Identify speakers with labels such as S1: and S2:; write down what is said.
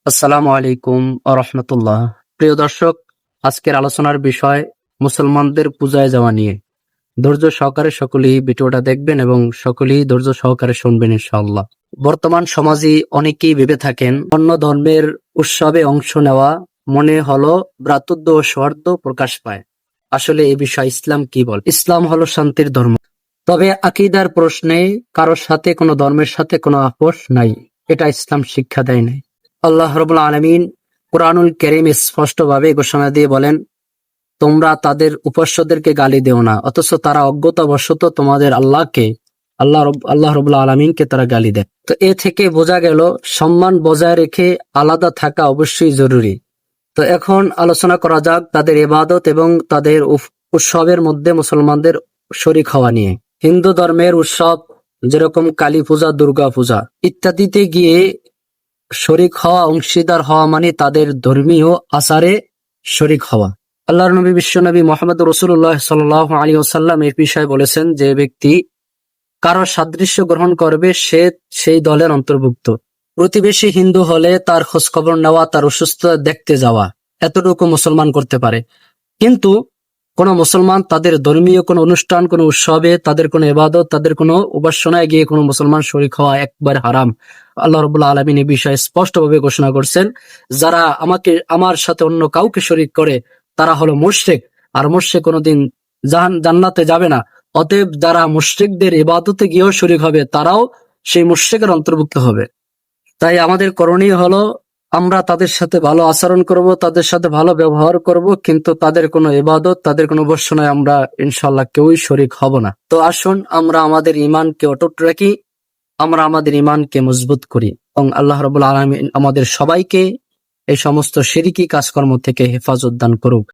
S1: আসসালামু আলাইকুম রহমতুল্লাহ। প্রিয় দর্শক, আজকের আলোচনার বিষয় মুসলমানদের পূজায় যাওয়া নিয়ে। ধৈর্য সহকারে সকলেই ভিডিওটা দেখবেন এবং সকলেই ধৈর্য সহকারে শুনবেন ইনশাআল্লাহ। বর্তমান সমাজে অনেকেই ভেবে থাকেন অন্য ধর্মের উৎসবে অংশ নেওয়া মনে হলো ভ্রাতৃত্ব ও সৌহার্দ্য প্রকাশ পায়। আসলে এই বিষয়ে ইসলাম কি বলে? ইসলাম হলো শান্তির ধর্ম। তবে আকীদার প্রশ্নে কারোর সাথে কোনো ধর্মের সাথে কোনো আপোষ নাই, এটা ইসলাম শিক্ষা দেয় নাই। আল্লাহ রাব্বুল আলামিন কুরআনুল কারীমে স্পষ্টভাবে ঘোষণা দিয়ে বলেন, তোমরা তাদের উপাস্যদেরকে গালি দেও না, অথচ তারা অজ্ঞতাবশত তোমাদের আল্লাহ রাব্বুল আলামিনকে তারা গালি দেয়। তো এ থেকে বোঝা গেল সম্মান বজায় রেখে আলাদা থাকা অবশ্যই জরুরি। তো এখন আলোচনা করা যাক তাদের ইবাদত এবং তাদের উৎসবের মধ্যে মুসলমানদের শরীক হওয়া নিয়ে। হিন্দু ধর্মের উৎসব যেরকম কালী পূজা, দুর্গা পূজা ইত্যাদিতে গিয়ে শরীক হওয়া, অংশীদার হওয়া মানে তাদের ধর্মীয় আচারে শরীক হওয়া। আল্লাহর নবী বিশ্বনবী মুহাম্মদ রাসূলুল্লাহ সাল্লাল্লাহু আলাইহি ওয়াসাল্লাম এই বিষয়ে বলেছেন, যে ব্যক্তি কারো সাদৃশ্য গ্রহণ করবে সে সেই দলের অন্তর্ভুক্ত। প্রতিবেশী হিন্দু হলে তার খোঁজখবর নেওয়া, তার অসুস্থতা দেখতে যাওয়া, এতটুকু মুসলমান করতে পারে। কিন্তু কোন মুসলমান তাদের ধর্মীয় কোন অনুষ্ঠান, কোন উৎসবে, তাদের কোন ইবাদত, তাদের কোন উপাসনায় গিয়ে কোন মুসলমান শরীক হওয়া একবার হারাম। আল্লাহ রাব্বুল আলামিন এই বিষয়ে স্পষ্টভাবে ঘোষণা করছেন, যারা আমার সাথে অন্য কাউকে শরীক করে তারা হলো মুশরিক, আর মুশরিক কোনোদিন জান্নাতে যাবে না। অতএব যারা মুশরিকদের ইবাদতে গিয়েও শরীক হবে তারাও সেই মুশরিকের অন্তর্ভুক্ত হবে। তাই আমাদের করণীয় হলো আমরা তাদের সাথে ভালো আচরণ করব, তাদের সাথে ভালো ব্যবহার করব, কিন্তু তাদের কোনো ইবাদত, তাদের কোনো উপাসনায় আমরা ইনশাআল্লাহ কেউই শরীক হব না। তো আসুন আমরা আমাদের ঈমানকে অটুট রাখি, আমরা আমাদের ঈমানকে মজবুত করি এবং আল্লাহ রাব্বুল আলামিন আমাদের সবাইকে এই সমস্ত শিরকি কাজকর্ম থেকে হেফাজত দান করুক।